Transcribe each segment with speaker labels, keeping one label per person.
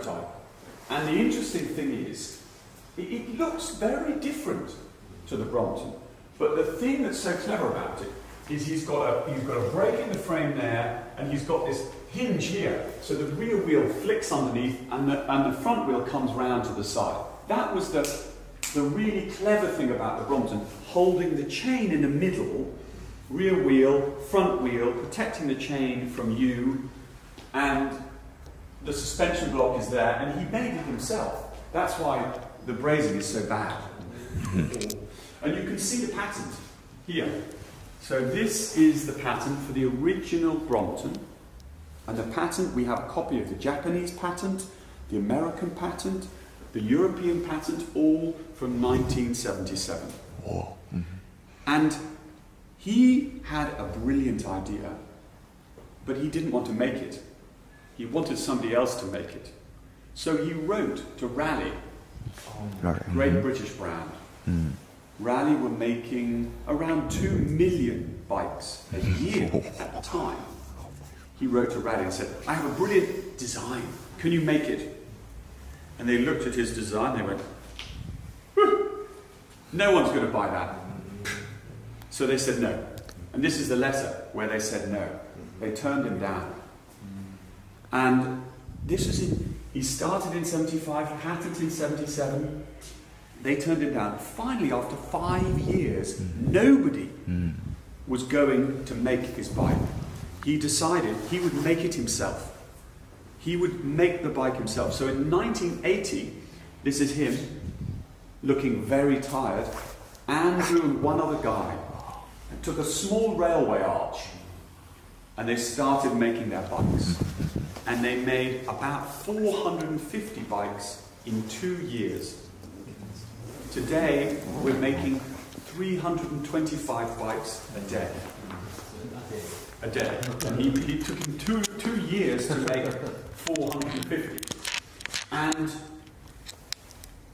Speaker 1: prototype. And the interesting thing is, it looks very different to the Brompton. But the thing that's so clever about it is you've got a break in the frame there, and he's got this hinge here. So the rear wheel flicks underneath, and the front wheel comes round to the side. That was the really clever thing about the Brompton, holding the chain in the middle, rear wheel, front wheel, protecting the chain from you, and the suspension block is there, and he made it himself. That's why the brazing is so bad. And you can see the patent here. So this is the patent for the original Brompton. And the patent, we have a copy of the Japanese patent, the American patent, the European patent, all from 1977.
Speaker 2: Oh. Mm-hmm.
Speaker 1: And he had a brilliant idea, but he didn't want to make it. He wanted somebody else to make it. So he wrote to Raleigh, great British brand. Raleigh were making around 2 million bikes a year at the time. He wrote to Raleigh and said, I have a brilliant design. Can you make it? And they looked at his design, they went, no one's going to buy that. So they said no. And this is the letter where they said no. They turned him down. And this was he started in 75, patent in 77. They turned him down. Finally, after 5 years, nobody was going to make his bike. He decided he would make it himself. He would make the bike himself. So in 1980, this is him, looking very tired, Andrew and one other guy, took a small railway arch, and they started making their bikes. And they made about 450 bikes in 2 years. Today, we're making 325 bikes a day. A day. And he took him two years to make 450. And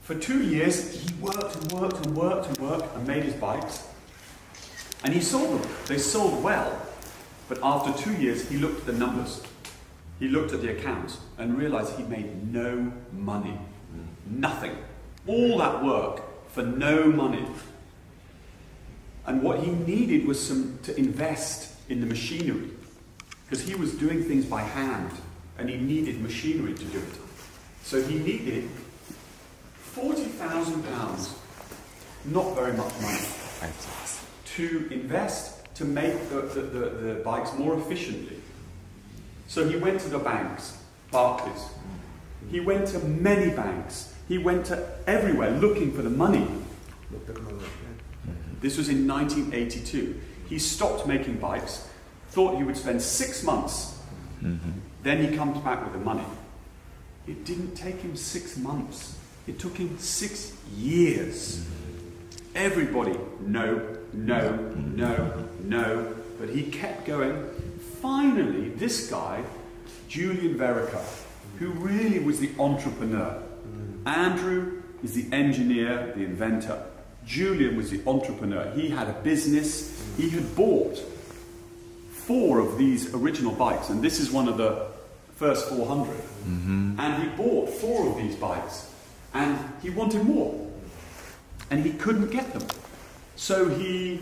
Speaker 1: for 2 years, he worked and worked and worked and worked and made his bikes. And he sold them. They sold well. But after 2 years, he looked at the numbers. He looked at the accounts and realized he made no money. Nothing. All that work for no money. And what he needed was to invest in the machinery, because he was doing things by hand and he needed machinery to do it. So he needed £40,000, not very much money, to invest to make the bikes more efficiently. So he went to the banks, Barclays. He went to many banks. He went to everywhere looking for the money. This was in 1982. He stopped making bikes, thought he would spend 6 months. Then he comes back with the money. It didn't take him 6 months. It took him 6 years. Everybody, no, no, no, no. But he kept going. Finally, this guy, Julian Verica, who really was the entrepreneur. Andrew is the engineer, the inventor. Julian was the entrepreneur. He had a business. He had bought 4 of these original bikes, and this is one of the first 400. And he bought 4 of these bikes, and he wanted more. And he couldn't get them. So he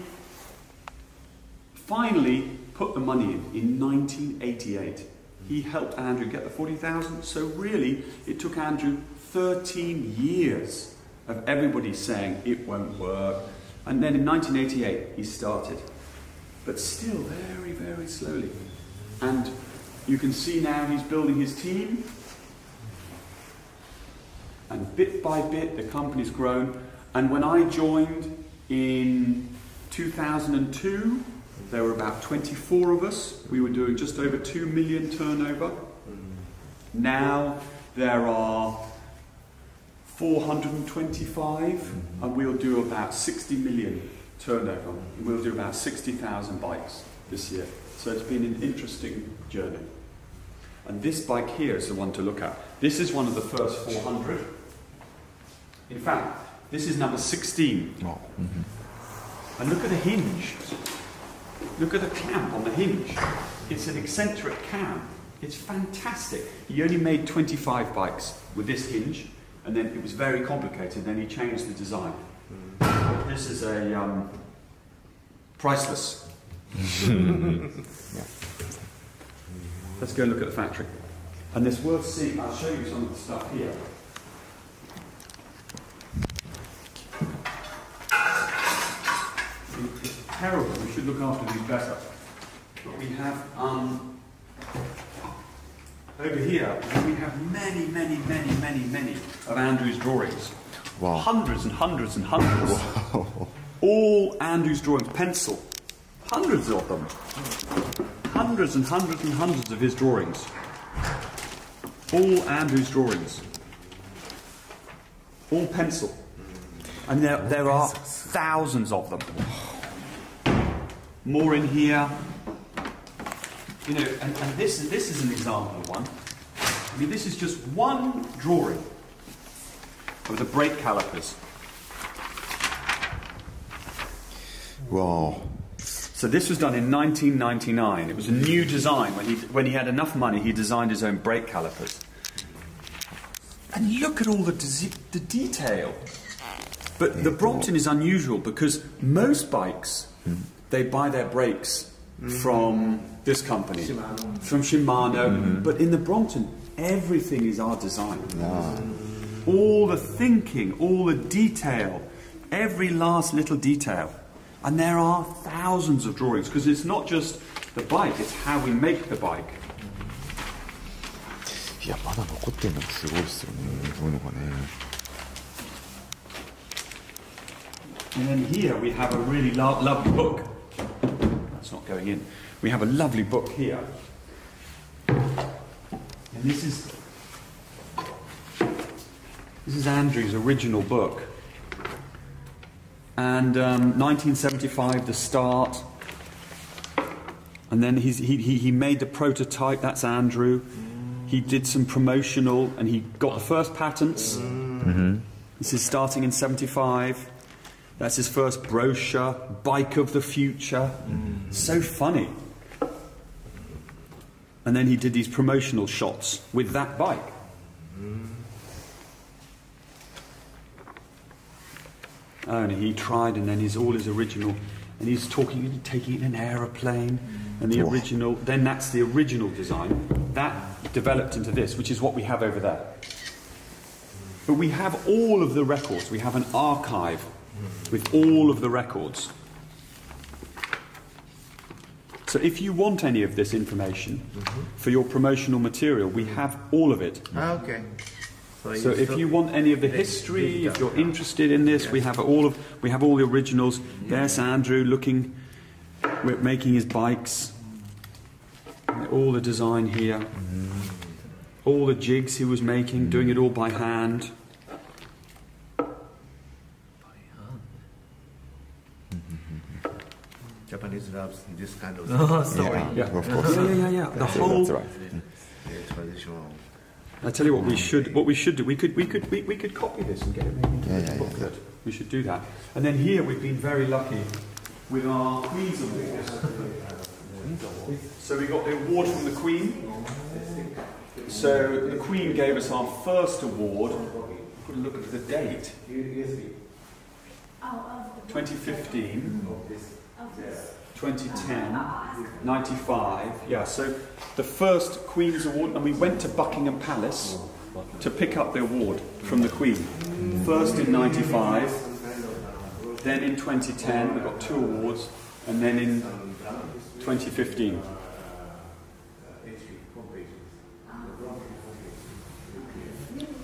Speaker 1: finally put the money in 1988. He helped Andrew get the 40,000. So really, it took Andrew 13 years of everybody saying it won't work. And then in 1988, he started. But still very, very slowly. And you can see now he's building his team. And bit by bit, the company's grown. And when I joined in 2002, there were about 24 of us. We were doing just over 2 million turnover. Now there are 425, and we'll do about 60 million turnover. We'll do about 60,000 bikes this year. So it's been an interesting journey. And this bike here is the one to look at. This is one of the first 400. In fact, this is number 16. And look at the hinge. Look at the clamp on the hinge. It's an eccentric cam. It's fantastic. He only made 25 bikes with this hinge, and then it was very complicated. Then he changed the design. This is a priceless. Let's go and look at the factory. And it's worth seeing. I'll show you some of the stuff here. It's terrible. We should look after these better. But we have over here we have many of Andrew's drawings.
Speaker 2: Wow.
Speaker 1: Hundreds and hundreds and hundreds.
Speaker 2: Wow.
Speaker 1: All Andrew's drawings, pencil. Hundreds of them. Hundreds and hundreds and hundreds of his drawings. All Andrew's drawings. All pencil. And there are thousands of them. More in here. You know, and this is an example of one. I mean, this is just one drawing of the brake calipers.
Speaker 2: Wow.
Speaker 1: So this was done in 1999. It was a new design. When he had enough money, he designed his own brake calipers. And look at all the detail. But the Brompton is unusual because most bikes, they buy their brakes from this company, from Shimano. But in the Brompton, everything is our design. All the thinking, all the detail, every last little detail. And there are thousands of drawings because it's not just the bike, it's how we make the bike.
Speaker 2: いや、まだ残ってるのがすごいですよね。そういうのがね。
Speaker 1: And then here we have a really lovely book. That's not going in. We have a lovely book here. And this is Andrew's original book. And 1975, the start. And then he made the prototype, that's Andrew. He did some promotional, and he got the first patents. This is starting in 75. That's his first brochure, Bike of the Future. So funny. And then he did these promotional shots with that bike. Oh, and he tried, and then all his original, and he's taking it in an aeroplane, and the original, then that's the original design. That developed into this, which is what we have over there. But we have all of the records. We have an archive with all of the records. So if you want any of this information for your promotional material, we have all of it.
Speaker 3: Okay.
Speaker 1: So if you want any of the history, if you're interested in this, we have all the originals. There's Andrew we're making his bikes. All the design here. All the jigs he was making, doing it all by hand.
Speaker 3: Japanese loves this kind of
Speaker 2: story.
Speaker 1: Yeah,
Speaker 2: of course.
Speaker 1: Yeah. The whole.
Speaker 2: That's right.
Speaker 3: traditional.
Speaker 1: I tell you what we should do. We could copy this and get it made into a booklet. We should do that. And then here we've been very lucky with our Queen's Awards. So we got the award from the Queen. So the Queen gave us our first award. Put a look at the date. 2015, 2010, 95. Yeah, so the first Queen's Award, and we went to Buckingham Palace to pick up the award from the Queen. First in 95, then in 2010, we got 2 awards, and then in 2015.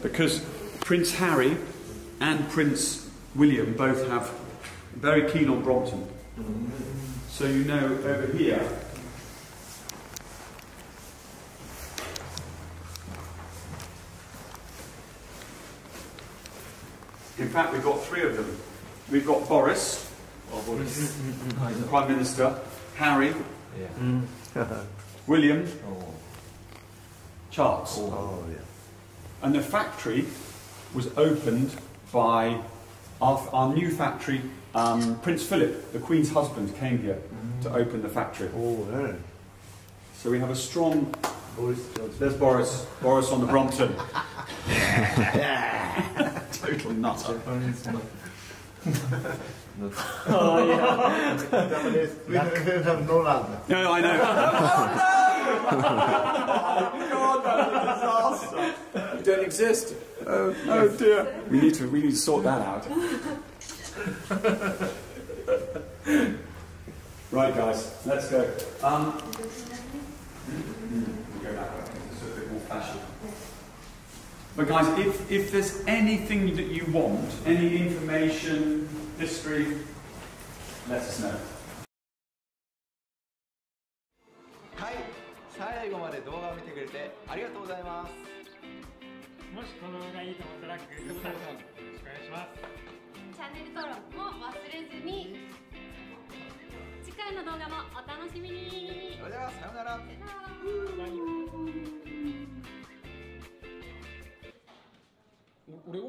Speaker 1: Because Prince Harry and Prince William both have very keen on Brompton. So you know over here, in fact we've got 3 of them. We've got Boris, the Prime Minister, Harry, William, Charles. And the factory was opened by our new factory. Prince Philip, the Queen's husband, came here to open the factory.
Speaker 3: Oh, really?
Speaker 1: So we have a strong
Speaker 3: Boris Johnson.
Speaker 1: There's Boris. Boris on the Brompton. Yeah. Total nutter.
Speaker 3: Oh, yeah. Japanese. We have no love.
Speaker 1: No, I know. Oh, God, that's a disaster. You don't exist. Oh dear. We need to sort that out. Right, guys, let's go. We'll go that way. It's a bit more fashionable. But guys, if there's anything that you want, any information, history, let us know.
Speaker 4: はい、最後まで動画を見てくれてありがとうございます。
Speaker 5: もしこの動画いいと思ったらグッドボタンをよろしくお願いします。
Speaker 6: チャンネル登録も忘れずに。次回の動画もお楽しみに。
Speaker 4: それではさようなら。
Speaker 6: さよなら。
Speaker 5: 俺は